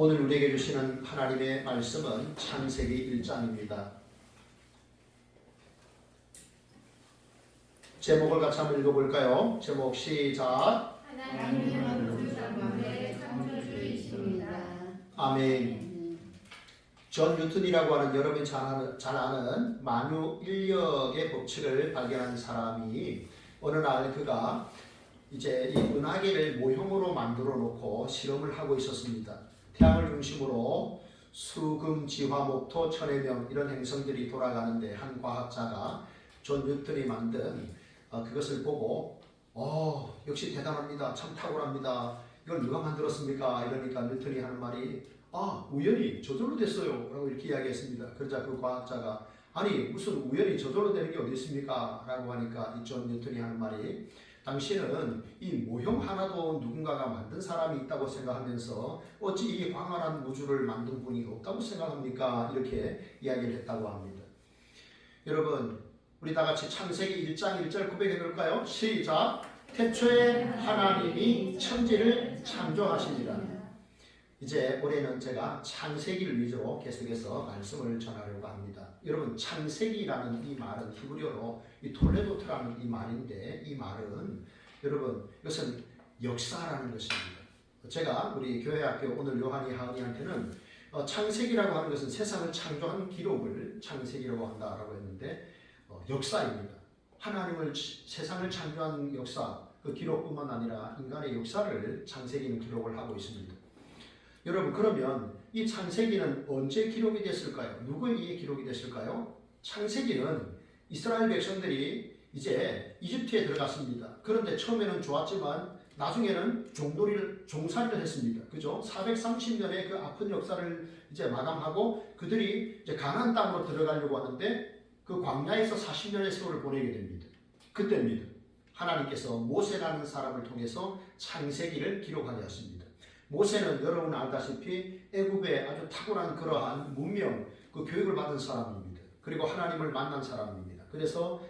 오늘 우리에게 주시는 하나님의 말씀은 창세기 1장입니다. 제목을 같이 한번 읽어볼까요? 제목 시작. 하나님은 우주만물의 창조주이십니다. 아멘. 존 뉴턴이라고 하는 여러분이 잘 아는 만유 인력의 법칙을 발견한 사람이 어느 날 그가 이제 이 은하계를 모형으로 만들어 놓고 실험을 하고 있었습니다. 태양을 중심으로 수, 금, 지화, 목토, 천의 명 이런 행성들이 돌아가는데 한 과학자가 존 뉴턴이 만든 그것을 보고 역시 대단합니다. 참 탁월합니다. 이걸 누가 만들었습니까? 이러니까 뉴턴이 하는 말이 우연히 저절로 됐어요 라고 이렇게 이야기했습니다. 그러자 그 과학자가 아니 무슨 우연히 저절로 되는 게 어디 있습니까? 라고 하니까 이 존 뉴턴이 하는 말이 당신은 이 모형 하나도 누군가가 만든 사람이 있다고 생각하면서 어찌 이 광활한 우주를 만든 분이 없다고 생각합니까? 이렇게 이야기를 했다고 합니다. 여러분 우리 다같이 창세기 1장 1절 고백해 볼까요? 시작. 태초에 하나님이 천지를 창조하시니라. 이제 올해는 제가 창세기를 위주로 계속해서 말씀을 전하려고 합니다. 여러분 창세기라는 이 말은 히브리어로 이 톨레도트라는 이 말인데 이 말은 여러분 이것은 역사라는 것입니다. 제가 우리 교회학교 오늘 요한이 하은이한테는 창세기라고 하는 것은 세상을 창조한 기록을 창세기라고 한다라고 했는데 역사입니다. 하나님을 세상을 창조한 역사 그 기록뿐만 아니라 인간의 역사를 창세기는 기록을 하고 있습니다. 여러분 그러면 이 창세기는 언제 기록이 됐을까요? 누구에 의해 기록이 됐을까요? 창세기는 이스라엘 백성들이 이제 이집트에 들어갔습니다. 그런데 처음에는 좋았지만 나중에는 종살이를 했습니다. 그죠? 430년의 그 아픈 역사를 이제 마감하고 그들이 이제 가나안 땅으로 들어가려고 하는데 그 광야에서 40년의 세월을 보내게 됩니다. 그때입니다. 하나님께서 모세라는 사람을 통해서 창세기를 기록하게 하십니다. 모세는 여러분 알다시피 애굽의 아주 탁월한 그러한 문명, 그 교육을 받은 사람입니다. 그리고 하나님을 만난 사람입니다. 그래서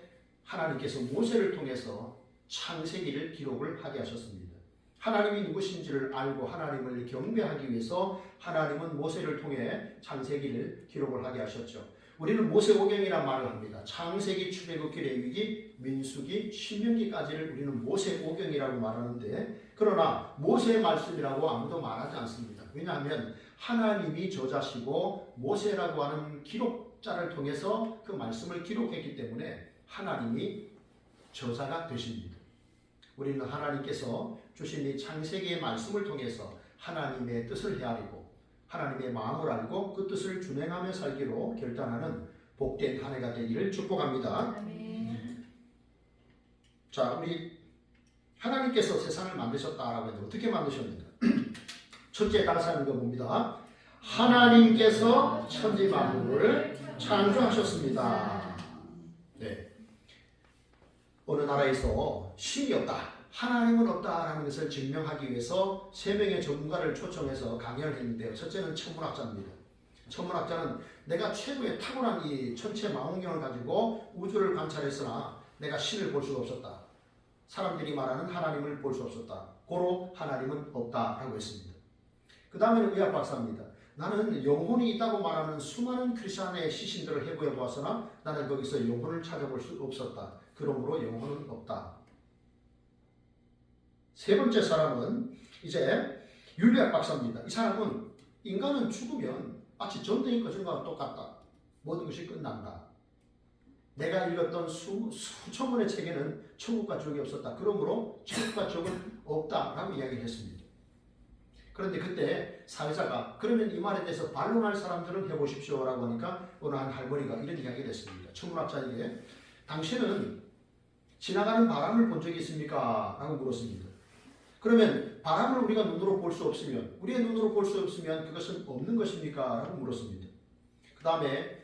하나님께서 모세를 통해서 창세기를 기록을 하게 하셨습니다. 하나님이 누구신지를 알고 하나님을 경배하기 위해서 하나님은 모세를 통해 창세기를 기록을 하게 하셨죠. 우리는 모세오경이라는 말을 합니다. 창세기, 출애굽기, 레위기, 민수기, 신명기까지를 우리는 모세오경이라고 말하는데 그러나 모세의 말씀이라고 아무도 말하지 않습니다. 왜냐하면 하나님이 저자시고 모세라고 하는 기록자를 통해서 그 말씀을 기록했기 때문에 하나님이 저자가 되십니다. 우리는 하나님께서 주신 이 창세기의 말씀을 통해서 하나님의 뜻을 헤아리고 하나님의 마음을 알고 그 뜻을 준행하며 살기로 결단하는 복된 한 해가 되기를 축복합니다. 아멘. 자, 우리 하나님께서 세상을 만드셨다라고 했는데 어떻게 만드셨는가? 첫째 따라서 읽어봅니다. 하나님께서 천지 만물을 창조하셨습니다. 네. 어느 나라에서 신이 없다, 하나님은 없다라는 것을 증명하기 위해서 3명의 전문가를 초청해서 강연을 했는데요. 첫째는 천문학자입니다. 천문학자는 내가 최고의 탁월한 이 천체 망원경을 가지고 우주를 관찰했으나 내가 신을 볼 수가 없었다. 사람들이 말하는 하나님을 볼 수 없었다. 고로 하나님은 없다라고 했습니다. 그 다음에는 의학 박사입니다. 나는 영혼이 있다고 말하는 수많은 크리스천의 시신들을 해부해 보았으나 나는 거기서 영혼을 찾아볼 수 없었다. 그러므로 영혼은 없다. 세 번째 사람은 이제 윤리학 박사입니다. 이 사람은 인간은 죽으면 마치 전쟁이 꺼진 것과 똑같다. 모든 것이 끝난다. 내가 읽었던 수천 권의 책에는 천국과 지옥이 없었다. 그러므로 천국과 지옥은 없다라고 이야기를 했습니다. 그런데 그때 사회자가 그러면 이 말에 대해서 반론할 사람들은 해보십시오 라고 하니까 어느 한 할머니가 이런 이야기를 했습니다. 천문학자에게 당신은 지나가는 바람을 본 적이 있습니까? 라고 물었습니다. 그러면 바람을 우리가 눈으로 볼 수 없으면 우리의 눈으로 볼 수 없으면 그것은 없는 것입니까? 라고 물었습니다. 그 다음에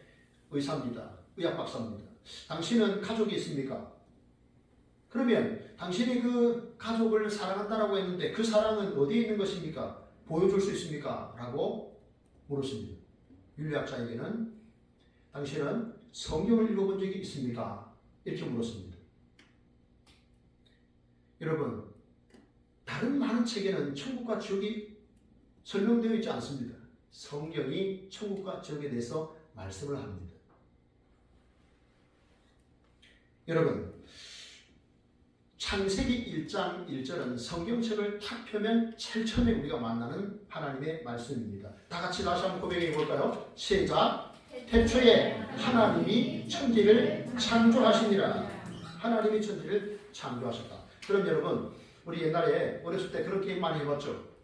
의사입니다. 의학 박사입니다. 당신은 가족이 있습니까? 그러면 당신이 그 가족을 사랑한다라고 했는데 그 사랑은 어디에 있는 것입니까? 보여줄 수 있습니까? 라고 물었습니다. 윤리학자에게는 당신은 성경을 읽어본 적이 있습니까? 이렇게 물었습니다. 여러분 다른 많은 책에는 천국과 지옥이 설명되어 있지 않습니다. 성경이 천국과 지옥에 대해서 말씀을 합니다. 여러분, 창세기 1장 1절은 성경책을 탁 펴면 제일 처음에 우리가 만나는 하나님의 말씀입니다. 다 같이 다시 한번 고백해 볼까요? 시작! 태초에 하나님이 천지를 창조하시니라. 하나님이 천지를 창조하셨다. 그럼 여러분, 우리 옛날에 어렸을 때 그런 게임 많이 해봤죠?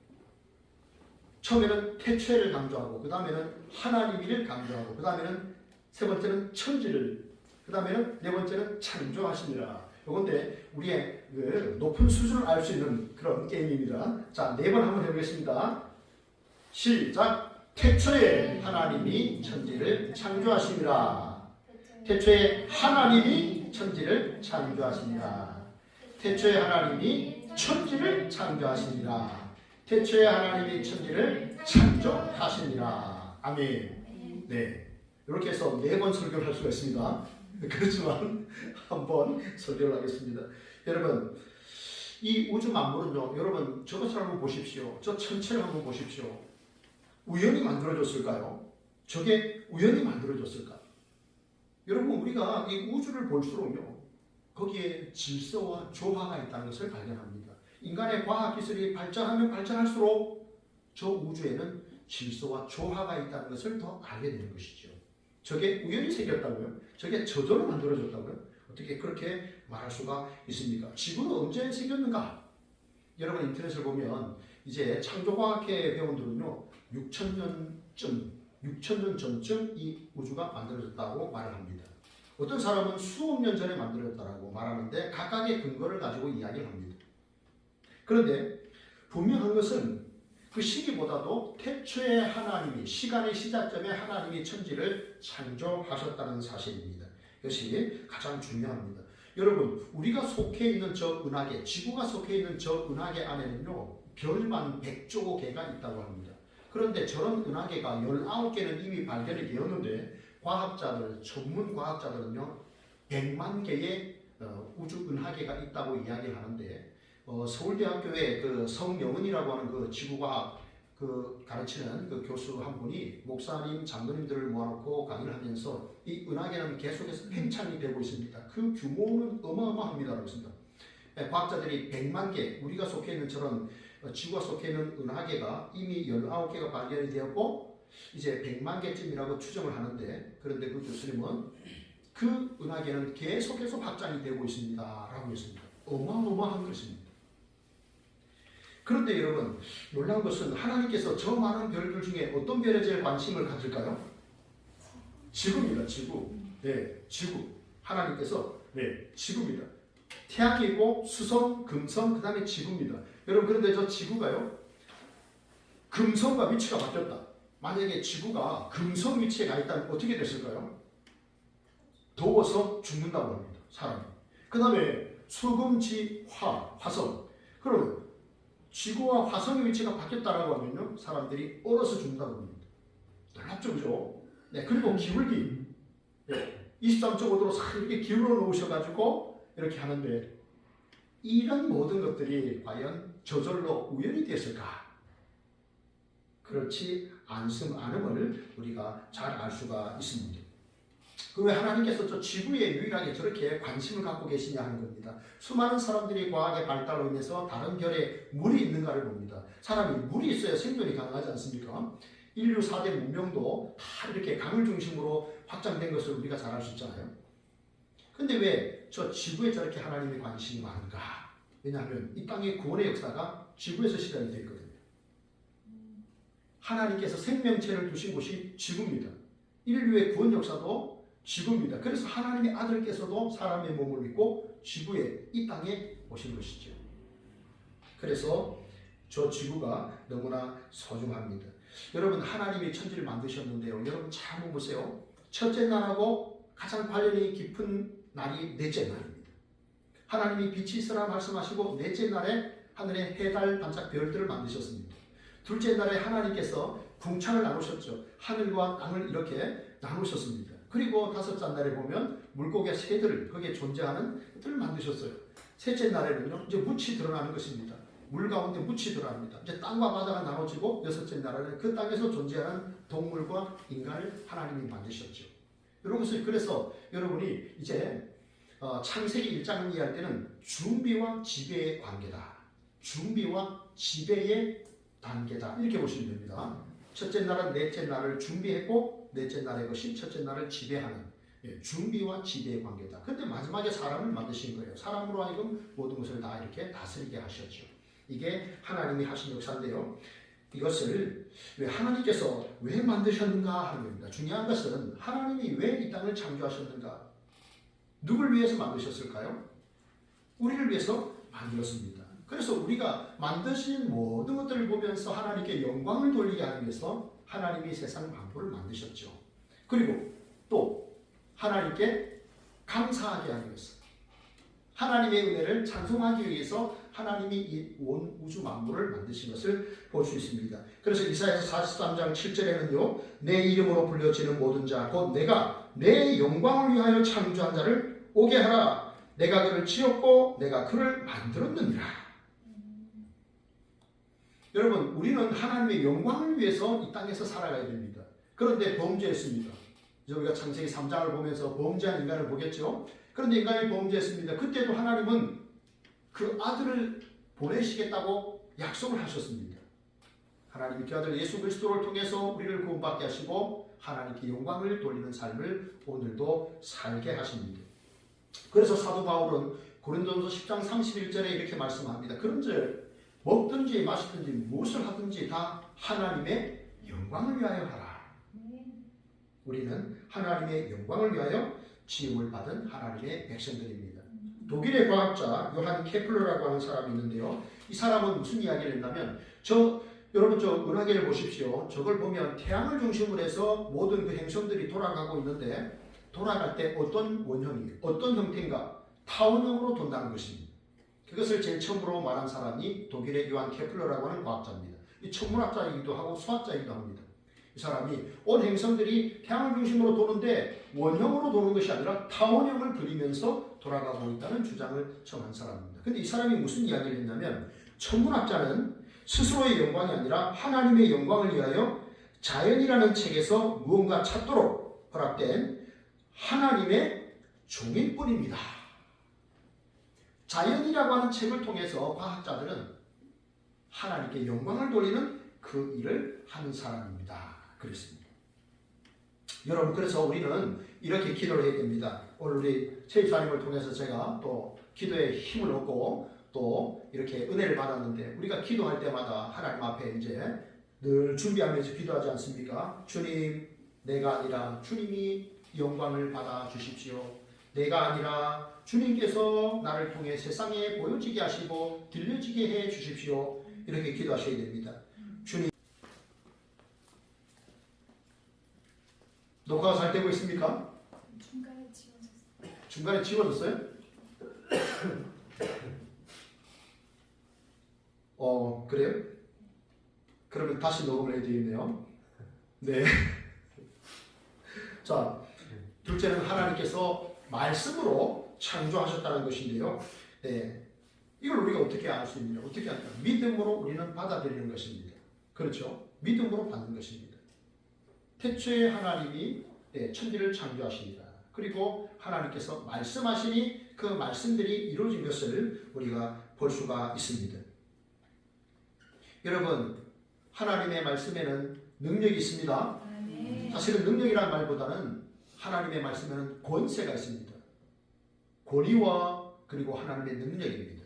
처음에는 태초에를 강조하고, 그 다음에는 하나님이를 강조하고, 그 다음에는 세 번째는 천지를, 그 다음에는 네 번째는 창조하시니라. 요건데 우리의 그 높은 수준을 알 수 있는 그런 게임입니다. 자, 4번 한번 해보겠습니다. 시작! 태초에 하나님이 천지를 창조하시니라. 태초에 하나님이 천지를 창조하시니라. 태초에 하나님이 천지를 창조하시니라. 태초에 하나님이 천지를 창조하시니라. 아멘. 네, 이렇게 해서 4번 설교를 할 수가 있습니다. 그렇지만 한번 설교를 하겠습니다. 여러분, 이 우주 만물은요, 여러분 저것을 한번 보십시오. 저 천체를 한번 보십시오. 우연히 만들어졌을까요? 저게 우연히 만들어졌을까? 여러분, 우리가 이 우주를 볼수록요, 거기에 질서와 조화가 있다는 것을 발견합니다. 인간의 과학기술이 발전하면 발전할수록 저 우주에는 질서와 조화가 있다는 것을 더 알게 되는 것이죠. 저게 우연히 생겼다고요? 저게 저절로 만들어졌다고요? 어떻게 그렇게 말할 수가 있습니까? 지구는 언제 생겼는가? 여러분, 인터넷을 보면 이제 창조과학회 회원들은요, 6,000년 전쯤 이 우주가 만들어졌다고 말을 합니다. 어떤 사람은 수억 년 전에 만들어졌다고 말하는데 각각의 근거를 가지고 이야기를 합니다. 그런데 분명한 것은 그 시기보다도 태초에 하나님이, 시간의 시작점에 하나님이 천지를 창조하셨다는 사실입니다. 이것이 가장 중요합니다. 여러분, 우리가 속해 있는 저 은하계, 지구가 속해 있는 저 은하계 안에는요, 별만 100조 개가 있다고 합니다. 그런데 저런 은하계가 19개는 이미 발견이 되었는데 과학자들, 전문 과학자들은요, 100만 개의 우주 은하계가 있다고 이야기를 하는데, 서울대학교의 그 성영은이라고 하는 그 지구과학 가르치는 그 교수 한 분이 목사님, 장로님들을 모아놓고 강의를 하면서 이 은하계는 계속해서 팽창이 되고 있습니다. 그 규모는 어마어마합니다라고 했습니다. 과학자들이 100만 개, 우리가 속해 있는 저런 지구가 속해 있는 은하계가 이미 19개가 발견이 되었고 이제 100만 개쯤이라고 추정을 하는데, 그런데 그 교수님은 그 은하계는 계속해서 확장이 되고 있습니다 라고 했습니다. 어마어마한 것입니다. 그런데 여러분, 놀라운 것은 하나님께서 저 많은 별들 중에 어떤 별에 제일 관심을 가질까요? 지구입니다. 지구. 네, 지구. 하나님께서 지구입니다. 태양이 있고 수성, 금성, 그 다음에 지구입니다. 여러분, 그런데 저 지구가요, 금성과 위치가 바뀌었다. 만약에 지구가 금성 위치에 가 있다면 어떻게 됐을까요? 더워서 죽는다고 합니다. 사람이. 그 다음에 수금지, 화성. 그러면 지구와 화성의 위치가 바뀌었다라고 하면요, 사람들이 얼어서 죽는다고 합니다. 놀랍죠, 그죠? 네, 그리고 기울기. 23.5도로 싹 이렇게 기울여 놓으셔가지고 이렇게 하는데, 이런 모든 것들이 과연 저절로 우연이 됐을까? 그렇지 않음을 우리가 잘 알 수가 있습니다. 왜 하나님께서 저 지구에 유일하게 저렇게 관심을 갖고 계시냐 하는 겁니다. 수많은 사람들이 과학의 발달로 인해서 다른 별에 물이 있는가를 봅니다. 사람이 물이 있어야 생존이 가능하지 않습니까? 인류 4대 문명도 다 이렇게 강을 중심으로 확장된 것을 우리가 잘 알 수 있잖아요. 근데 왜 저 지구에 저렇게 하나님의 관심이 많은가? 왜냐하면 이 땅의 구원의 역사가 지구에서 시작이 되어 있거든요. 하나님께서 생명체를 두신 곳이 지구입니다. 인류의 구원 역사도 지구입니다. 그래서 하나님의 아들께서도 사람의 몸을 입고 지구에, 이 땅에 오신 것이죠. 그래서 저 지구가 너무나 소중합니다. 여러분, 하나님이 천지를 만드셨는데요, 여러분 잘 한번 보세요. 첫째 날하고 가장 관련이 깊은 날이 넷째 날입니다. 하나님이 빛이 있으라 말씀하시고 넷째 날에 하늘에 해, 달, 반짝, 별들을 만드셨습니다. 둘째 날에 하나님께서 궁창을 나누셨죠. 하늘과 땅을 이렇게 나누셨습니다. 그리고 다섯째 날에 보면 물고기와 새들, 거기에 존재하는 것들을 만드셨어요. 셋째 날에는요, 이제 묻이 드러나는 것입니다. 물 가운데 묻히더랍니다. 이제 땅과 바다가 나눠지고 여섯째 나라는 그 땅에서 존재하는 동물과 인간을 하나님이 만드셨죠. 그래서 여러분이 이제 창세기 1장을 이해할 때는 준비와 지배의 관계다. 준비와 지배의 단계다. 이렇게 보시면 됩니다. 첫째 날은 넷째 날을 준비했고 넷째 날의 것이 첫째 날을 지배하는 준비와 지배의 관계다. 근데 마지막에 사람을 만드신 거예요. 사람으로 하여금 모든 것을 다 이렇게 다스리게 하셨죠. 이게 하나님이 하신 역사인데요. 이것을 하나님께서 왜 만드셨는가 하는 겁니다. 중요한 것은 하나님이 왜 이 땅을 창조하셨는가? 누굴 위해서 만드셨을까요? 우리를 위해서 만들었습니다. 그래서 우리가 만드신 모든 것들을 보면서 하나님께 영광을 돌리게 하기 위해서 하나님이 세상 만물을 만드셨죠. 그리고 또 하나님께 감사하게 하기 위해서 하나님의 은혜를 찬송하기 위해서 하나님이 이 온 우주 만물을 만드신 것을 볼 수 있습니다. 그래서 이사야서 43장 7절에는요. 내 이름으로 불려지는 모든 자 곧 내가 내 영광을 위하여 창조한 자를 오게 하라. 내가 그를 지었고 내가 그를 만들었느니라. 여러분 우리는 하나님의 영광을 위해서 이 땅에서 살아가야 됩니다. 그런데 범죄했습니다. 우리가 창세기 3장을 보면서 범죄한 인간을 보겠죠. 그런데 인간이 범죄했습니다. 그때도 하나님은 그 아들을 보내시겠다고 약속을 하셨습니다. 하나님이 그 아들 예수 그리스도를 통해서 우리를 구원받게 하시고 하나님께 영광을 돌리는 삶을 오늘도 살게 하십니다. 그래서 사도 바울은 고린도전서 10장 31절에 이렇게 말씀합니다. 그런즉 먹든지 마시든지 무엇을 하든지 다 하나님의 영광을 위하여 하라. 우리는 하나님의 영광을 위하여 지음을 받은 하나님의 백성들입니다. 독일의 과학자 요한 케플러라고 하는 사람이 있는데요. 이 사람은 무슨 이야기를 했냐면 여러분 저 은하계를 보십시오. 저걸 보면 태양을 중심으로 해서 모든 그 행성들이 돌아가고 있는데 돌아갈 때 어떤 원형이 어떤 형태인가 타원형으로 돈다는 것입니다. 그것을 제일 처음으로 말한 사람이 독일의 요한 케플러라고 하는 과학자입니다. 이 천문학자이기도 하고 수학자이기도 합니다. 이 사람이 온 행성들이 태양을 중심으로 도는데 원형으로 도는 것이 아니라 타원형을 그리면서 돌아가고 있다는 주장을 처음 한 사람입니다. 근데 이 사람이 무슨 이야기를 했냐면 천문학자는 스스로의 영광이 아니라 하나님의 영광을 위하여 자연이라는 책에서 무언가 찾도록 허락된 하나님의 종일 뿐입니다. 자연이라고 하는 책을 통해서 과학자들은 하나님께 영광을 돌리는 그 일을 하는 사람입니다. 그렇습니다. 여러분 그래서 우리는 이렇게 기도를 해야 됩니다. 오늘 우리 최입사님을 통해서 제가 또 기도에 힘을 얻고 또 이렇게 은혜를 받았는데 우리가 기도할 때마다 하나님 앞에 이제 늘 준비하면서 기도하지 않습니까? 주님 내가 아니라 주님이 영광을 받아 주십시오. 내가 아니라 주님께서 나를 통해 세상에 보여지게 하시고 들려지게 해 주십시오. 이렇게 기도하셔야 됩니다. 주님 녹화가 잘 되고 있습니까? 중간에 지워졌어요? 그래요? 그러면 다시 녹음을 해드리네요. 네. 자, 둘째는 하나님께서 말씀으로 창조하셨다는 것인데요. 네. 이걸 우리가 어떻게 알 수 있느냐? 어떻게 할까? 믿음으로 우리는 받아들이는 것입니다. 그렇죠? 믿음으로 받는 것입니다. 태초에 하나님이 천지를 창조하십니다. 그리고 하나님께서 말씀하시니 그 말씀들이 이루어진 것을 우리가 볼 수가 있습니다. 여러분, 하나님의 말씀에는 능력이 있습니다. 사실은 능력이라는 말보다는 하나님의 말씀에는 권세가 있습니다. 권위와 그리고 하나님의 능력입니다.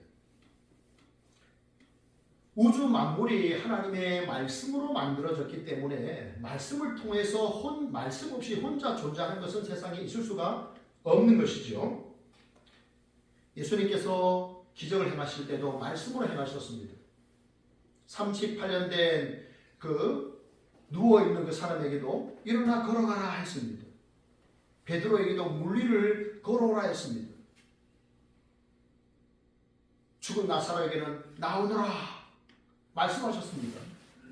우주 만물이 하나님의 말씀으로 만들어졌기 때문에 말씀을 통해서 말씀 없이 혼자 존재하는 것은 세상에 있을 수가 없는 것이죠. 예수님께서 기적을 행하실 때도 말씀으로 행하셨습니다. 38년 된 누워있는 그 사람에게도 일어나 걸어가라 했습니다. 베드로에게도 물리를 걸어오라 했습니다. 죽은 나사로에게는 나오너라 말씀하셨습니다.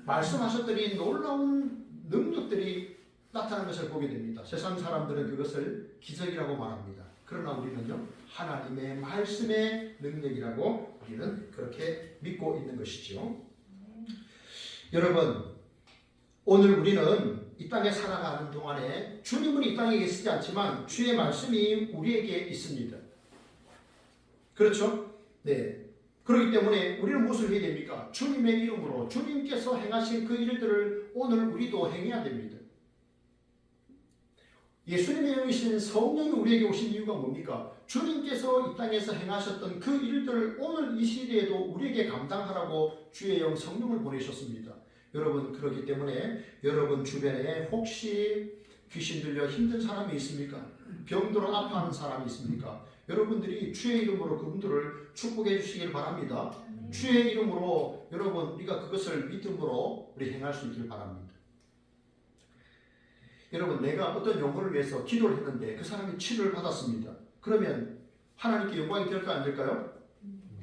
말씀하셨더니 놀라운 능력들이 나타나는 것을 보게 됩니다. 세상 사람들은 그것을 기적이라고 말합니다. 그러나 우리는요 하나님의 말씀의 능력이라고 우리는 그렇게 믿고 있는 것이죠. 여러분, 오늘 우리는 이 땅에 살아가는 동안에 주님은 이 땅에 계시지 않지만 주의 말씀이 우리에게 있습니다. 그렇죠? 네. 그렇기 때문에 우리는 무엇을 해야 됩니까? 주님의 이름으로 주님께서 행하신 그 일들을 오늘 우리도 행해야 됩니다. 예수님의 영이신 성령이 우리에게 오신 이유가 뭡니까? 주님께서 이 땅에서 행하셨던 그 일들을 오늘 이 시대에도 우리에게 감당하라고 주의 영 성령을 보내셨습니다. 여러분, 그렇기 때문에 여러분 주변에 혹시 귀신 들려 힘든 사람이 있습니까? 병들어 아파하는 사람이 있습니까? 여러분들이 주의 이름으로 그분들을 축복해 주시길 바랍니다. 주의 이름으로 여러분 우리가 그것을 믿음으로 우리 행할 수 있길 바랍니다. 여러분, 내가 어떤 영혼을 위해서 기도를 했는데 그 사람이 치료를 받았습니다. 그러면 하나님께 영광이 될까 안 될까요?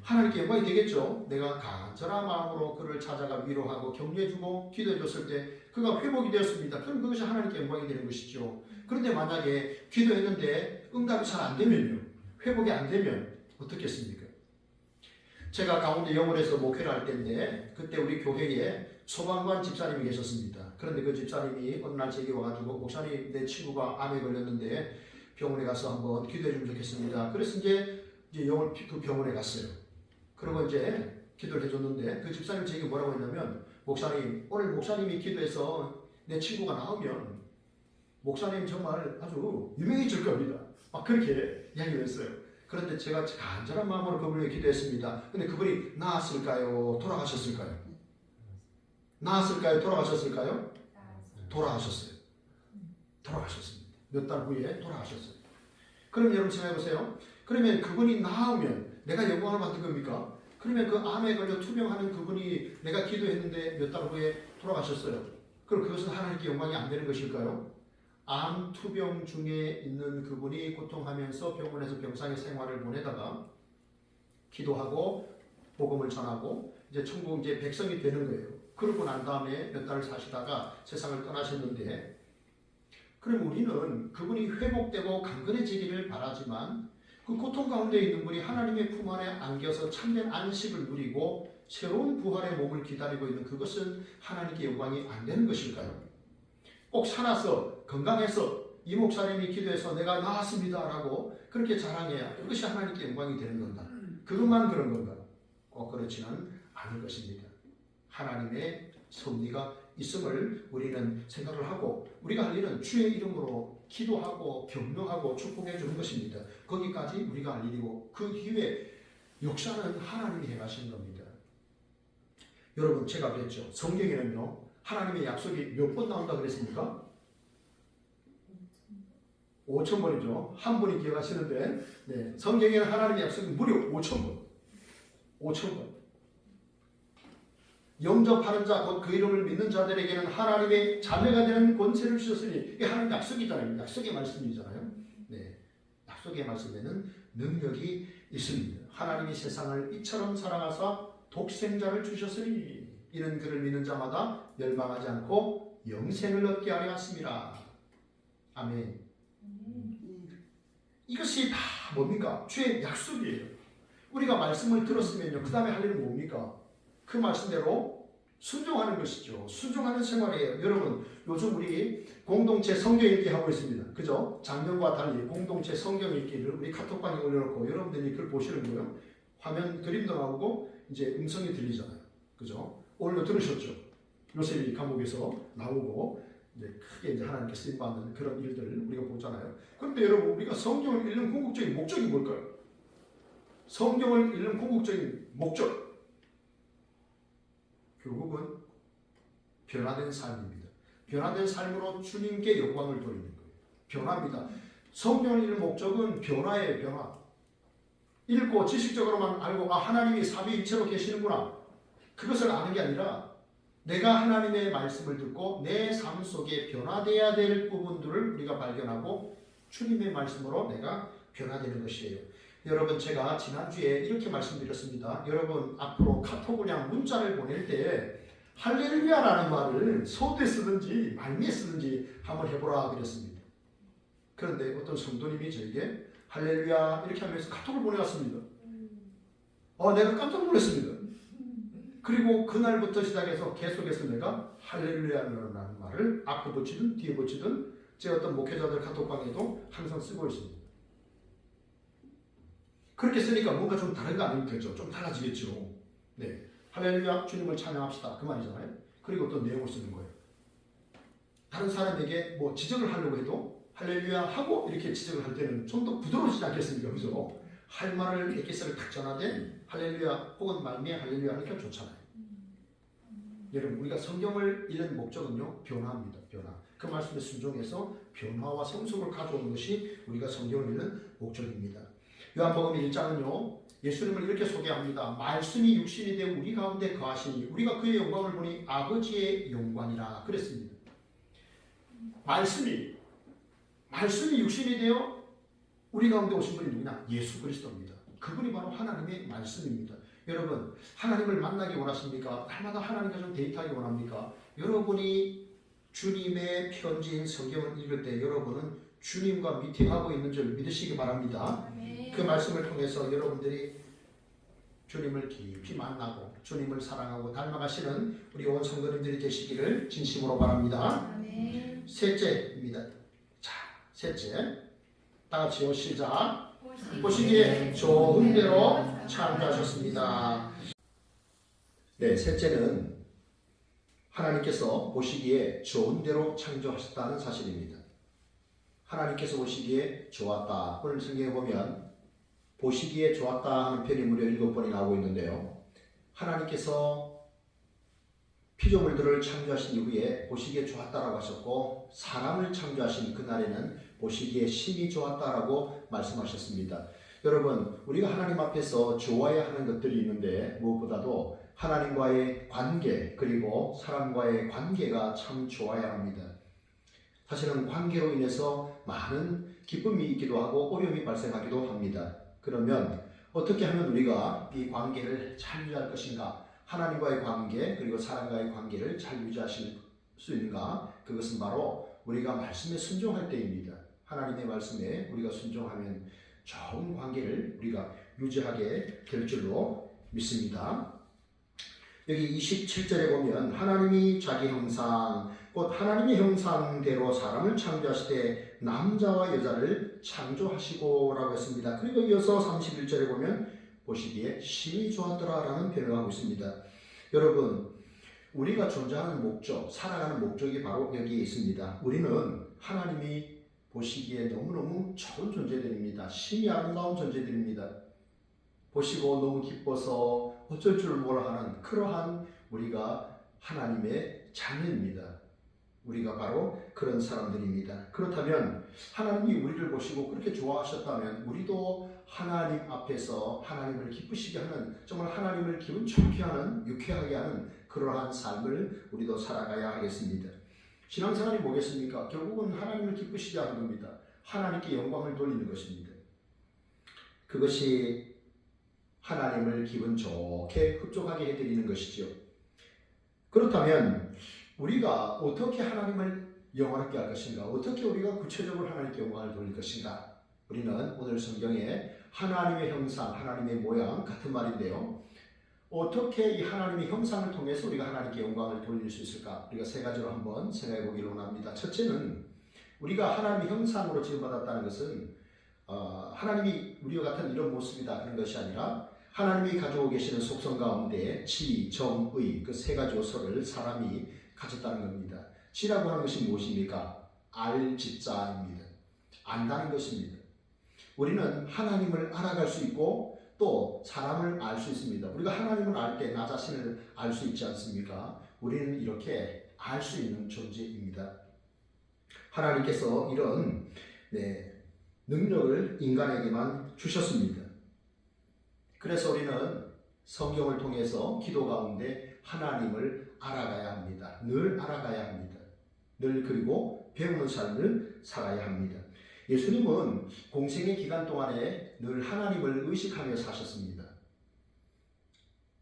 하나님께 영광이 되겠죠. 내가 간절한 마음으로 그를 찾아가 위로하고 격려해주고 기도해줬을 때 그가 회복이 되었습니다. 그럼 그것이 하나님께 영광이 되는 것이죠. 그런데 만약에 기도했는데 응답이 잘 안 되면요, 회복이 안 되면 어떻겠습니까? 제가 강원도 영월에서 목회를 할 때인데 그때 우리 교회에 소방관 집사님이 계셨습니다. 그런데 그 집사님이 어느 날 제게 와가지고 목사님, 내 친구가 암에 걸렸는데 병원에 가서 한번 기도해 주면 좋겠습니다. 그래서 이제 영월 그 병원에 갔어요. 그리고 이제 기도를 해줬는데 그 집사님 제게 뭐라고 했냐면, 목사님, 오늘 목사님이 기도해서 내 친구가 나오면 목사님 정말 아주 유명해질 겁니다. 막 그렇게 이야기를 했어요. 그런데 제가 간절한 마음으로 그분을 기도했습니다. 근데 그분이 나았을까요? 돌아가셨을까요? 나았을까요? 돌아가셨을까요? 돌아가셨어요. 돌아가셨습니다. 몇 달 후에 돌아가셨어요. 그럼 여러분 생각해보세요. 그러면 그분이 나으면 내가 영광을 받는 겁니까? 그러면 그 암에 걸려 투병하는 그분이 내가 기도했는데 몇 달 후에 돌아가셨어요. 그럼 그것은 하나님께 영광이 안 되는 것일까요? 암 투병 중에 있는 그분이 고통하면서 병원에서 병상의 생활을 보내다가 기도하고 복음을 전하고 이제 천국 이제 백성이 되는 거예요. 그러고 난 다음에 몇 달을 사시다가 세상을 떠나셨는데, 그럼 우리는 그분이 회복되고 강건해지기를 바라지만 그 고통 가운데 있는 분이 하나님의 품 안에 안겨서 참된 안식을 누리고 새로운 부활의 몸을 기다리고 있는 그것은 하나님께 영광이 안 되는 것일까요? 꼭 살아서 건강해서 이 목사님이 기도해서 내가 나았습니다 라고 그렇게 자랑해야 그것이 하나님께 영광이 되는 건가? 그것만 그런 건가? 꼭 그렇지는 않을 것입니다. 하나님의 섭리가 있음을 우리는 생각을 하고 우리가 할 일은 주의 이름으로 기도하고 격려하고 축복해 주는 것입니다. 거기까지 우리가 할 일이고 그 이후에 역사는 하나님이 행하시는 겁니다. 여러분, 제가 그랬죠. 성경에는요, 하나님의 약속이 몇 번 나온다 그랬습니까? 5,000번이죠. 한 분이 기억하시는데, 네, 성경에는 하나님의 약속이 무려 5,000번. 5,000번. 영접하는 자, 곧 그 이름을 믿는 자들에게는 하나님의 자녀가 되는 권세를 주셨으니, 이게 하나님 약속이잖아요. 약속의 말씀이잖아요. 네, 약속의 말씀에는 능력이 있습니다. 하나님이 세상을 이처럼 사랑하사 독생자를 주셨으니 이는 그를 믿는 자마다 멸망하지 않고 영생을 얻게 하려 하심이라. 아멘. 이것이 다 뭡니까? 주의 약속이에요. 우리가 말씀을 들었으면요, 그 다음에 할 일은 뭡니까? 그 말씀대로 순종하는 것이죠. 순종하는 생활이에요. 여러분, 요즘 우리 공동체 성경 읽기 하고 있습니다. 그죠? 작년과 달리 공동체 성경 읽기를 우리 카톡방에 올려놓고 여러분들이 그걸 보시는 거예요. 화면 그림도 나오고 이제 음성이 들리잖아요. 그죠? 오늘도 들으셨죠? 요셉이 감옥에서 나오고 이제 크게 이제 하나님께 쓰임 받는 그런 일들을 우리가 보잖아요. 그런데 여러분, 우리가 성경을 읽는 궁극적인 목적이 뭘까요? 성경을 읽는 궁극적인 목적, 결국은 변화된 삶입니다. 변화된 삶으로 주님께 영광을 돌리는 거예요. 변화입니다. 성경을 읽는 목적은 변화예요. 변화. 읽고 지식적으로만 알고 하나님이 삼위일체로 계시는구나, 그것을 아는 게 아니라 내가 하나님의 말씀을 듣고 내 삶 속에 변화되어야 될 부분들을 우리가 발견하고 주님의 말씀으로 내가 변화되는 것이에요. 여러분, 제가 지난주에 이렇게 말씀드렸습니다. 여러분, 앞으로 카톡이나 문자를 보낼 때 할렐루야라는 말을 소두에 쓰든지 말미에 쓰든지 한번 해보라 그랬습니다. 그런데 어떤 성도님이 저에게 할렐루야 이렇게 하면서 카톡을 보내왔습니다. 내가 깜짝 놀랐습니다. 그리고 그날부터 시작해서 계속해서 내가 할렐루야라는 말을 앞에 붙이든 뒤에 붙이든 제 어떤 목회자들 카톡방에도 항상 쓰고 있습니다. 그렇게 쓰니까 뭔가 좀 다른 거 아닙니까? 좀 달라지겠죠. 네, 할렐루야 주님을 찬양합시다 그 말이잖아요. 그리고 또 내용을 쓰는 거예요. 다른 사람에게 뭐 지적을 하려고 해도 할렐루야 하고 이렇게 지적을 할 때는 좀 더 부드러워지지 않겠습니까? 그래서 할 말을 에피소드를 딱 전하되 할렐루야 혹은 말미에 할렐루야 하니까 좋잖아요. 여러분 우리가 성경을 읽는 목적은요 변화입니다. 변화. 그 말씀에 순종해서 변화와 성숙을 가져오는 것이 우리가 성경을 읽는 목적입니다. 요한복음 1장은요 예수님을 이렇게 소개합니다. 말씀이 육신이 되어 우리 가운데 거하시니 우리가 그의 영광을 보니 아버지의 영광이라 그랬습니다. 말씀이 육신이 되어 우리 가운데 오신 분이 누구냐? 예수 그리스도입니다. 그분이 바로 하나님의 말씀입니다. 여러분 하나님을 만나기 원하십니까? 날마다 하나님과 좀 데이트하기 원합니까? 여러분이 주님의 편지인 성경을 읽을 때 여러분은 주님과 미팅하고 있는 줄 믿으시기 바랍니다. 그 말씀을 통해서 여러분들이 주님을 깊이 만나고 주님을 사랑하고 닮아가시는 우리 온 성도님들이 되시기를 진심으로 바랍니다. 셋째입니다. 자, 셋째. 다 같이요. 시작. 보시기에 좋은 대로 창조하셨습니다. 네, 셋째는 하나님께서 보시기에 좋은 대로 창조하셨다는 사실입니다. 하나님께서 보시기에 좋았다. 오늘 성경에 보면 보시기에 좋았다 하는 표현이 무려 7번이 나오고 있는데요. 하나님께서 피조물들을 창조하신 이후에 보시기에 좋았다라고 하셨고 사람을 창조하신 그날에는 보시기에 심히 좋았다라고 말씀하셨습니다. 여러분 우리가 하나님 앞에서 좋아야 하는 것들이 있는데 무엇보다도 하나님과의 관계 그리고 사람과의 관계가 참 좋아야 합니다. 사실은 관계로 인해서 많은 기쁨이 있기도 하고 어려움이 발생하기도 합니다. 그러면 어떻게 하면 우리가 이 관계를 잘 유지할 것인가? 하나님과의 관계 그리고 사람과의 관계를 잘 유지하실 수 있는가? 그것은 바로 우리가 말씀에 순종할 때입니다. 하나님의 말씀에 우리가 순종하면 좋은 관계를 우리가 유지하게 될 줄로 믿습니다. 여기 27절에 보면 하나님이 자기 형상 곧 하나님의 형상대로 사람을 창조하시되 남자와 여자를 창조하시고 라고 했습니다. 그리고 이어서 31절에 보면 보시기에 심히 좋았더라 라는 표현을 하고 있습니다. 여러분 우리가 존재하는 목적, 살아가는 목적이 바로 여기에 있습니다. 우리는 하나님이 보시기에 너무너무 좋은 존재들입니다. 심히 아름다운 존재들입니다. 보시고 너무 기뻐서 어쩔 줄 몰라 하는 그러한 우리가 하나님의 자녀입니다. 우리가 바로 그런 사람들입니다. 그렇다면 하나님이 우리를 보시고 그렇게 좋아하셨다면 우리도 하나님 앞에서 하나님을 기쁘시게 하는 정말 하나님을 기분 좋게 하는 유쾌하게 하는 그러한 삶을 우리도 살아가야 하겠습니다. 신앙생활이 뭐겠습니까? 결국은 하나님을 기쁘시게 하는 겁니다. 하나님께 영광을 돌리는 것입니다. 그것이 하나님을 기분 좋게 흡족하게 해드리는 것이죠. 그렇다면 우리가 어떻게 하나님을 영화롭게 할 것인가? 어떻게 우리가 구체적으로 하나님께 영광을 돌릴 것인가? 우리는 오늘 성경에 하나님의 형상, 하나님의 모양 같은 말인데요. 어떻게 이 하나님의 형상을 통해서 우리가 하나님께 영광을 돌릴 수 있을까? 우리가 세 가지로 한번 생각해 보기를 원합니다. 첫째는 우리가 하나님의 형상으로 지음받았다는 것은 하나님이 우리와 같은 이런 모습이다 그런 것이 아니라 하나님이 가지고 계시는 속성 가운데 지, 정, 의 그 세 가지 요소를 사람이 가졌다는 겁니다. 지라고 하는 것이 무엇입니까? 알지자입니다. 안다는 것입니다. 우리는 하나님을 알아갈 수 있고 또 사람을 알 수 있습니다. 우리가 하나님을 알 때 나 자신을 알 수 있지 않습니까? 우리는 이렇게 알 수 있는 존재입니다. 하나님께서 이런 능력을 인간에게만 주셨습니다. 그래서 우리는 성경을 통해서 기도 가운데 하나님을 알아가야 합니다. 늘 알아가야 합니다. 늘 그리고 배우는 삶을 살아야 합니다. 예수님은 공생의 기간 동안에 늘 하나님을 의식하며 사셨습니다.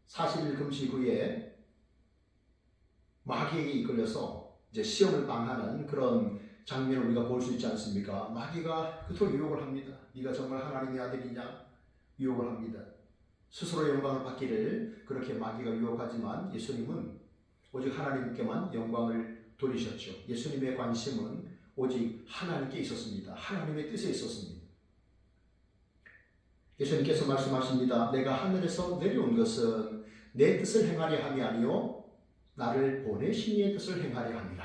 40일 금식 후에 마귀에게 이끌려서 이제 시험을 당하는 그런 장면을 우리가 볼 수 있지 않습니까? 마귀가 그토록 유혹을 합니다. 네가 정말 하나님의 아들이냐? 유혹을 합니다. 스스로 영광을 받기를 그렇게 마귀가 유혹하지만 예수님은 오직 하나님께만 영광을 돌리셨죠. 예수님의 관심은 오직 하나님께 있었습니다. 하나님의 뜻에 있었습니다. 예수님께서 말씀하십니다. 내가 하늘에서 내려온 것은 내 뜻을 행하려 함이 아니요 나를 보내신 이의 뜻을 행하려 함이라.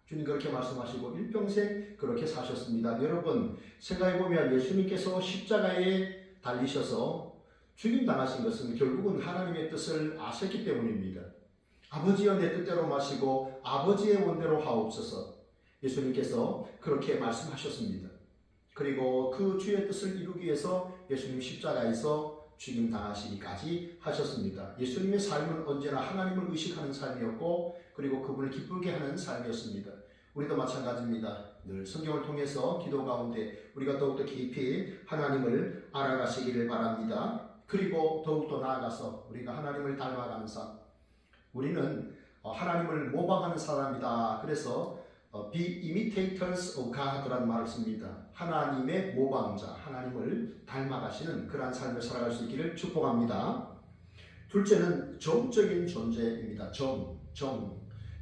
주님 그렇게 말씀하시고 일평생 그렇게 사셨습니다. 여러분 생각해보면 예수님께서 십자가에 달리셔서 죽임당하신 것은 결국은 하나님의 뜻을 아셨기 때문입니다. 아버지여 내 뜻대로 마시고 아버지의 원대로 하옵소서. 예수님께서 그렇게 말씀하셨습니다. 그리고 그 주의 뜻을 이루기 위해서 예수님 십자가에서 죽임당하시기까지 하셨습니다. 예수님의 삶은 언제나 하나님을 의식하는 삶이었고 그리고 그분을 기쁘게 하는 삶이었습니다. 우리도 마찬가지입니다. 늘 성경을 통해서 기도 가운데 우리가 더욱더 깊이 하나님을 알아가시기를 바랍니다. 그리고 더욱더 나아가서 우리가 하나님을 닮아가는 삶, 우리는 하나님을 모방하는 사람이다. 그래서 be imitators of God라는 말을 씁니다. 하나님의 모방자, 하나님을 닮아가시는 그러한 삶을 살아갈 수 있기를 축복합니다. 둘째는 정적인 존재입니다. 정.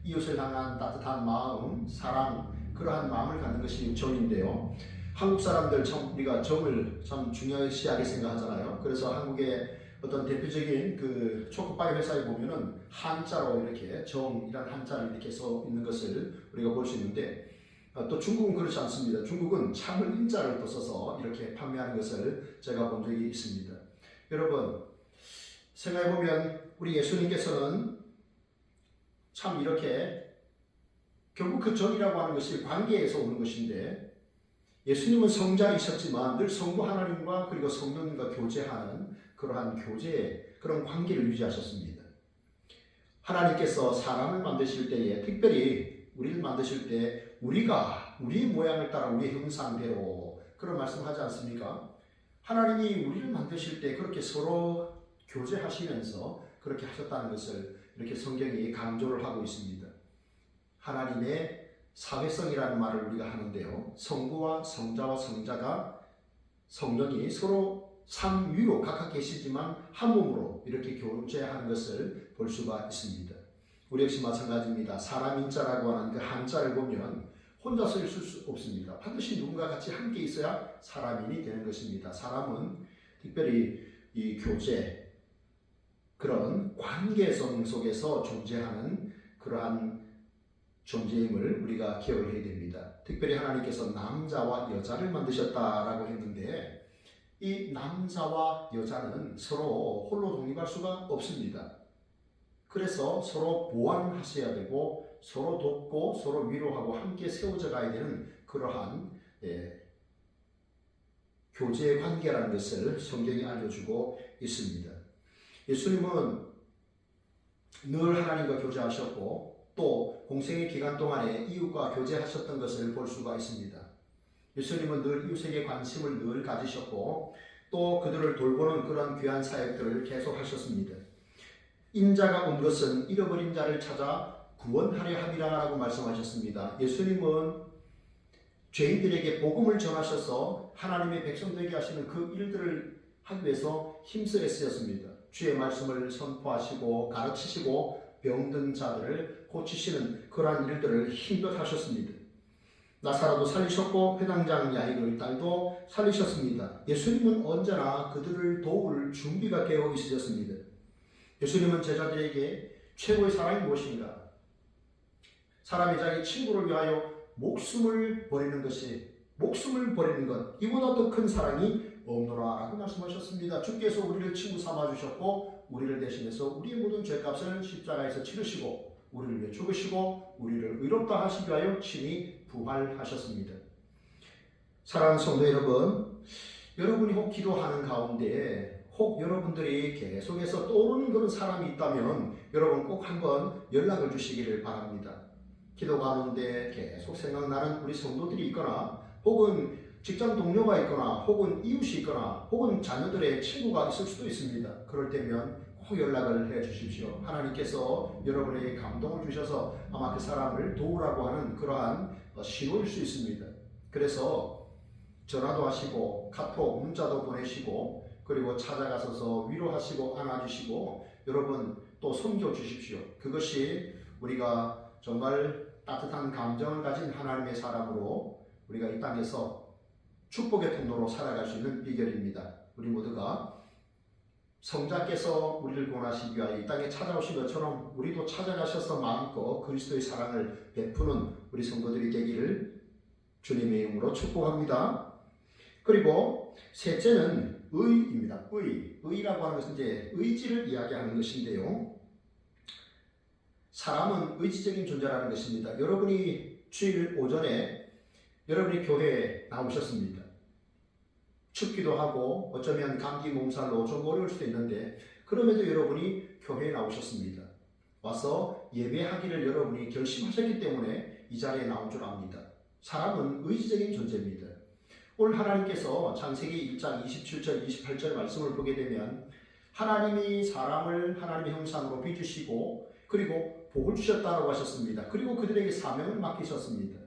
이웃을 향한 따뜻한 마음, 사랑, 그러한 마음을 갖는 것이 정인데요. 한국 사람들 참 우리가 정을 참 중요시하게 생각하잖아요. 그래서 한국의 어떤 대표적인 그 초코파이 회사에 보면은 한자로 이렇게 정이란 한자를 이렇게 써 있는 것을 우리가 볼 수 있는데 또 중국은 그렇지 않습니다. 중국은 참을 인자를 또 써서 이렇게 판매하는 것을 제가 본 적이 있습니다. 여러분 생각해보면 우리 예수님께서는 참 이렇게 결국 그 정이라고 하는 것이 관계에서 오는 것인데 예수님은 성자이셨지만 늘 성부 하나님과 그리고 성령님과 교제하는 그러한 교제의 그런 관계를 유지하셨습니다. 하나님께서 사람을 만드실 때에 특별히 우리를 만드실 때 우리가 우리의 모양을 따라 우리의 형상대로 그런 말씀하지 않습니까? 하나님이 우리를 만드실 때 그렇게 서로 교제하시면서 그렇게 하셨다는 것을 이렇게 성경이 강조를 하고 있습니다. 하나님의 사회성이라는 말을 우리가 하는데요. 성부와 성자와 성자가 성령이 서로 삼위로 각각 계시지만 한 몸으로 이렇게 교제하는 것을 볼 수가 있습니다. 우리 역시 마찬가지입니다. 사람 인자라고 하는 그 한자를 보면 혼자서 있을 수 없습니다. 반드시 누군가 같이 함께 있어야 사람인이 되는 것입니다. 사람은 특별히 이 교제, 그런 관계성 속에서 존재하는 그러한 존재임을 우리가 기억을 해야 됩니다. 특별히 하나님께서 남자와 여자를 만드셨다라고 했는데 이 남자와 여자는 서로 홀로 독립할 수가 없습니다. 그래서 서로 보완하셔야 되고 서로 돕고 서로 위로하고 함께 세워져 가야 되는 그러한 교제의 관계라는 것을 성경이 알려주고 있습니다. 예수님은 늘 하나님과 교제하셨고 또 공생의 기간 동안에 이웃과 교제하셨던 것을 볼 수가 있습니다. 예수님은 늘 이웃에게 관심을 늘 가지셨고 또 그들을 돌보는 그런 귀한 사역들을 계속 하셨습니다. 인자가 온 것은 잃어버린 자를 찾아 구원하려 함이라고 말씀하셨습니다. 예수님은 죄인들에게 복음을 전하셔서 하나님의 백성 되게 하시는 그 일들을 하기 위해서 힘써 애쓰셨습니다. 주의 말씀을 선포하시고 가르치시고 병든 자들을 고치시는 그러한 일들을 힘껏 하셨습니다. 나사로도 살리셨고 회당장 야이로의 딸도 살리셨습니다. 예수님은 언제나 그들을 도울 준비가 되어 있으셨습니다. 예수님은 제자들에게 최고의 사랑이 무엇인가? 사람이 자기 친구를 위하여 목숨을 버리는 것, 이보다 더 큰 사랑이 없노라 라고 말씀하셨습니다. 주께서 우리를 친구 삼아주셨고 우리를 대신해서 우리의 모든 죄값을 십자가에서 치르시고 우리를 위해 죽으시고 우리를 의롭다 하시기 위하여 친히 부활하셨습니다. 사랑하는 성도 여러분, 여러분이 혹 기도하는 가운데 혹 여러분들이 계속해서 떠오르는 그런 사람이 있다면 여러분 꼭 한번 연락을 주시기를 바랍니다. 기도 가운데 계속 생각나는 우리 성도들이 있거나 혹은 직장 동료가 있거나 혹은 이웃이 있거나 혹은 자녀들의 친구가 있을 수도 있습니다. 그럴 때면 꼭 연락을 해 주십시오. 하나님께서 여러분에게 감동을 주셔서 아마 그 사람을 도우라고 하는 그러한 신호일 수 있습니다. 그래서 전화도 하시고 카톡, 문자도 보내시고 그리고 찾아가셔서 위로하시고 안아주시고 여러분 또 섬겨주십시오. 그것이 우리가 정말 따뜻한 감정을 가진 하나님의 사람으로 우리가 이 땅에서 축복의 통로로 살아갈 수 있는 비결입니다. 우리 모두가 성자께서 우리를 구원하시기 위하여 이 땅에 찾아오신 것처럼 우리도 찾아가셔서 마음껏 그리스도의 사랑을 베푸는 우리 성도들이 되기를 주님의 이름으로 축복합니다. 그리고 셋째는 의입니다. 의라고 하는 것은 이제 의지를 이야기하는 것인데요. 사람은 의지적인 존재라는 것입니다. 여러분이 주일 오전에 여러분이 교회에 나오셨습니다. 춥기도 하고 어쩌면 감기 몸살로 좀 어려울 수도 있는데 그럼에도 여러분이 교회에 나오셨습니다. 와서 예배하기를 여러분이 결심하셨기 때문에 이 자리에 나온 줄 압니다. 사람은 의지적인 존재입니다. 오늘 하나님께서 창세기 1장 27절 28절 말씀을 보게 되면 하나님이 사람을 하나님의 형상으로 빚으시고 그리고 복을 주셨다고 하셨습니다. 그리고 그들에게 사명을 맡기셨습니다.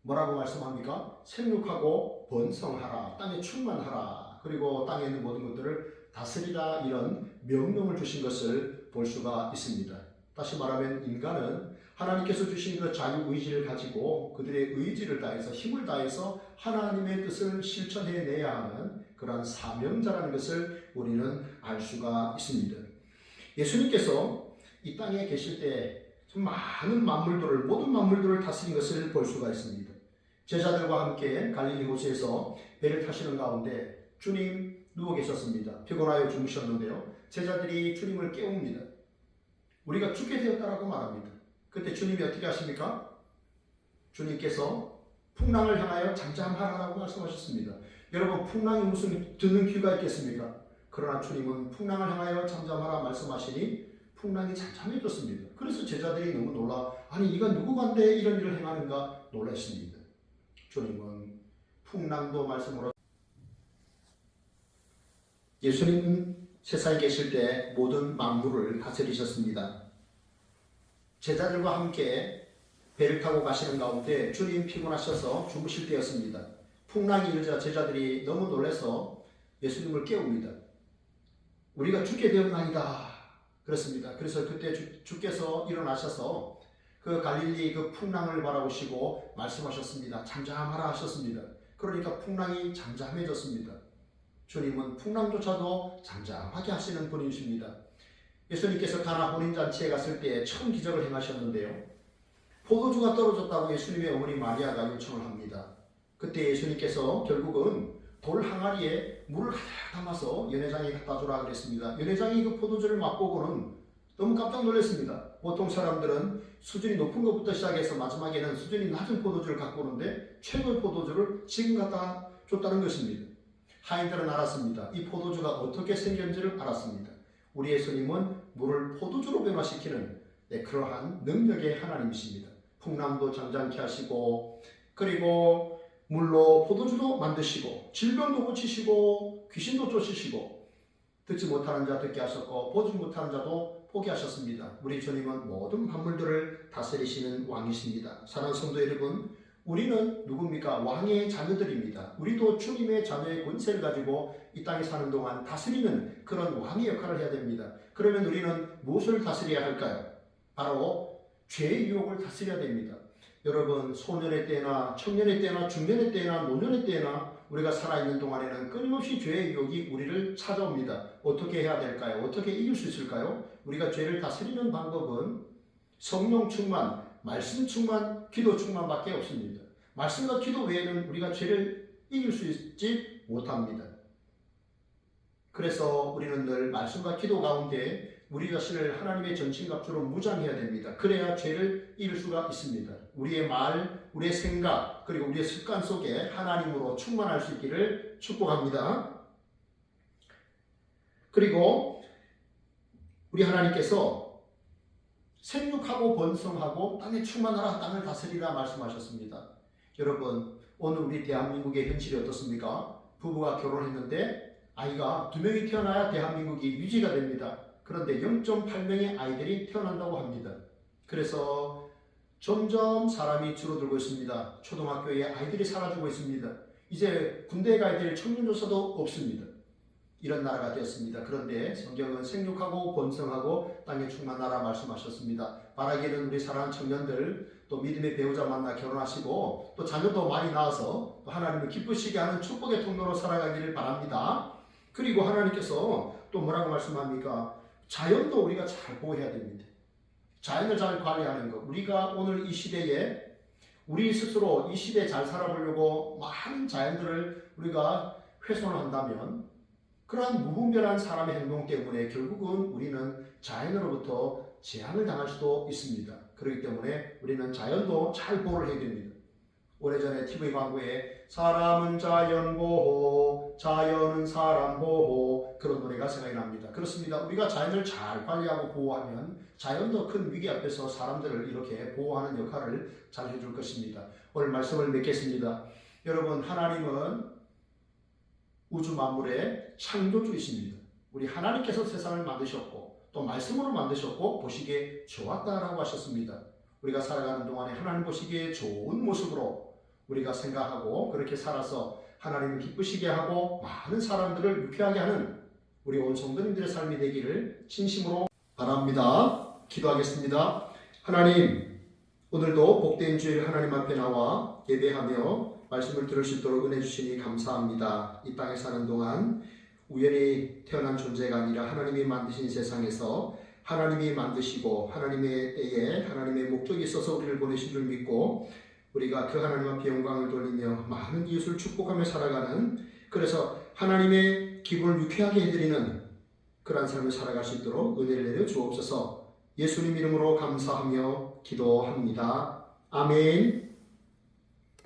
뭐라고 말씀합니까? 생육하고 번성하라, 땅에 충만하라, 그리고 땅에 있는 모든 것들을 다스리라, 이런 명령을 주신 것을 볼 수가 있습니다. 다시 말하면 인간은 하나님께서 주신 그 자유의지를 가지고 그들의 의지를 다해서 힘을 다해서 하나님의 뜻을 실천해내야 하는 그러한 사명자라는 것을 우리는 알 수가 있습니다. 예수님께서 이 땅에 계실 때 많은 만물들을, 모든 만물들을 다스린 것을 볼 수가 있습니다. 제자들과 함께 갈릴리 호수에서 배를 타시는 가운데 주님 누워 계셨습니다. 피곤하여 주무셨는데요. 제자들이 주님을 깨웁니다. 우리가 죽게 되었다라고 말합니다. 그때 주님이 어떻게 하십니까? 주님께서 풍랑을 향하여 잠잠하라고 말씀하셨습니다. 여러분, 풍랑이 무슨 듣는 귀가 있겠습니까? 그러나 주님은 풍랑을 향하여 잠잠하라 말씀하시니 풍랑이 잠잠해졌습니다. 그래서 제자들이 너무 놀라, 아니 이가 누구간데 이런 일을 행하는가 놀랐습니다. 주님은 풍랑도 말씀으로, 예수님은 세상에 계실 때 모든 만물을 다스리셨습니다. 제자들과 함께 배를 타고 가시는 가운데 주님 피곤하셔서 주무실 때였습니다. 풍랑이 일자 제자들이 너무 놀라서 예수님을 깨웁니다. 우리가 죽게 되었나이다 그렇습니다. 그래서 그때 주께서 일어나셔서 그 갈릴리 그 풍랑을 바라보시고 말씀하셨습니다. 잠잠하라 하셨습니다. 그러니까 풍랑이 잠잠해졌습니다. 주님은 풍랑조차도 잠잠하게 하시는 분이십니다. 예수님께서 가나 혼인잔치에 갔을 때 처음 기적을 행하셨는데요. 포도주가 떨어졌다고 예수님의 어머니 마리아가 요청을 합니다. 그때 예수님께서 결국은 돌 항아리에 물을 가득 담아서 연회장에 갖다 주라 그랬습니다. 연회장이 그 포도주를 맛보고는 너무 깜짝 놀랐습니다. 보통 사람들은 수준이 높은 것부터 시작해서 마지막에는 수준이 낮은 포도주를 갖고 오는데 최고의 포도주를 지금 갖다 줬다는 것입니다. 하인들은 알았습니다. 이 포도주가 어떻게 생겼는지를 알았습니다. 우리 예수님은 물을 포도주로 변화시키는 그러한 능력의 하나님이십니다. 풍랑도 잠잠케 하시고 그리고 물로 포도주도 만드시고 질병도 고치시고 귀신도 쫓으시고 듣지 못하는 자 듣게 하셨고 보지 못하는 자도 보게 하셨습니다. 우리 주님은 모든 만물들을 다스리시는 왕이십니다. 사랑하는 성도 여러분, 우리는 누굽니까? 왕의 자녀들입니다. 우리도 주님의 자녀의 권세를 가지고 이 땅에 사는 동안 다스리는 그런 왕의 역할을 해야 됩니다. 그러면 우리는 무엇을 다스려야 할까요? 바로 죄의 유혹을 다스려야 됩니다. 여러분, 소년의 때나 청년의 때나 중년의 때나 노년의 때나 우리가 살아있는 동안에는 끊임없이 죄의 유혹이 우리를 찾아옵니다. 어떻게 해야 될까요? 어떻게 이길 수 있을까요? 우리가 죄를 다스리는 방법은 성령 충만, 말씀 충만, 기도 충만밖에 없습니다. 말씀과 기도 외에는 우리가 죄를 이길 수 있지 못합니다. 그래서 우리는 늘 말씀과 기도 가운데 우리 자신을 하나님의 전신갑주로 무장해야 됩니다. 그래야 죄를 이길 수가 있습니다. 우리의 말, 우리의 생각, 그리고 우리의 습관 속에 하나님으로 충만할 수 있기를 축복합니다. 그리고 우리 하나님께서 생육하고 번성하고 땅에 충만하라, 땅을 다스리라 말씀하셨습니다. 여러분, 오늘 우리 대한민국의 현실이 어떻습니까? 부부가 결혼했는데 아이가 2명이 태어나야 대한민국이 유지가 됩니다. 그런데 0.8명의 아이들이 태어난다고 합니다. 그래서 점점 사람이 줄어들고 있습니다. 초등학교에 아이들이 사라지고 있습니다. 이제 군대에 가야 될 청년조사도 없습니다. 이런 나라가 되었습니다. 그런데 성경은 생육하고 번성하고 땅에 충만하라 말씀하셨습니다. 바라기는 우리 사랑하는 청년들 또 믿음의 배우자 만나 결혼하시고 또 자녀도 많이 낳아서 또 하나님을 기쁘시게 하는 축복의 통로로 살아가기를 바랍니다. 그리고 하나님께서 또 뭐라고 말씀합니까? 자연도 우리가 잘 보호해야 됩니다. 자연을 잘 관리하는 것. 우리가 오늘 이 시대에 우리 스스로 이 시대에 잘 살아보려고 많은 자연들을 우리가 훼손을 한다면 그러한 무분별한 사람의 행동 때문에 결국은 우리는 자연으로부터 재앙을 당할 수도 있습니다. 그렇기 때문에 우리는 자연도 잘 보호를 해야 됩니다. 오래전에 TV 광고에 사람은 자연 보호, 자연은 사람 보호 그런 노래가 생각이 납니다. 그렇습니다. 우리가 자연을 잘 관리하고 보호하면 자연도 큰 위기 앞에서 사람들을 이렇게 보호하는 역할을 잘 해줄 것입니다. 오늘 말씀을 맺겠습니다. 여러분, 하나님은 우주 만물의 창조주이십니다. 우리 하나님께서 세상을 만드셨고 또 말씀으로 만드셨고 보시기에 좋았다라고 하셨습니다. 우리가 살아가는 동안에 하나님 보시기에 좋은 모습으로 우리가 생각하고 그렇게 살아서 하나님을 기쁘시게 하고 많은 사람들을 유쾌하게 하는 우리 온 성도님들의 삶이 되기를 진심으로 바랍니다. 기도하겠습니다. 하나님, 오늘도 복된 주일 하나님 앞에 나와 예배하며 말씀을 들을 수 있도록 은혜 주시니 감사합니다. 이 땅에 사는 동안 우연히 태어난 존재가 아니라 하나님이 만드신 세상에서 하나님이 만드시고 하나님의 때에 하나님의 목적이 있어서 우리를 보내신 줄 믿고 우리가 그 하나님 앞에 영광을 돌리며 많은 이웃을 축복하며 살아가는, 그래서 하나님의 기분을 유쾌하게 해드리는 그러한 삶을 살아갈 수 있도록 은혜를 내려 주옵소서. 예수님 이름으로 감사하며 기도합니다. 아멘.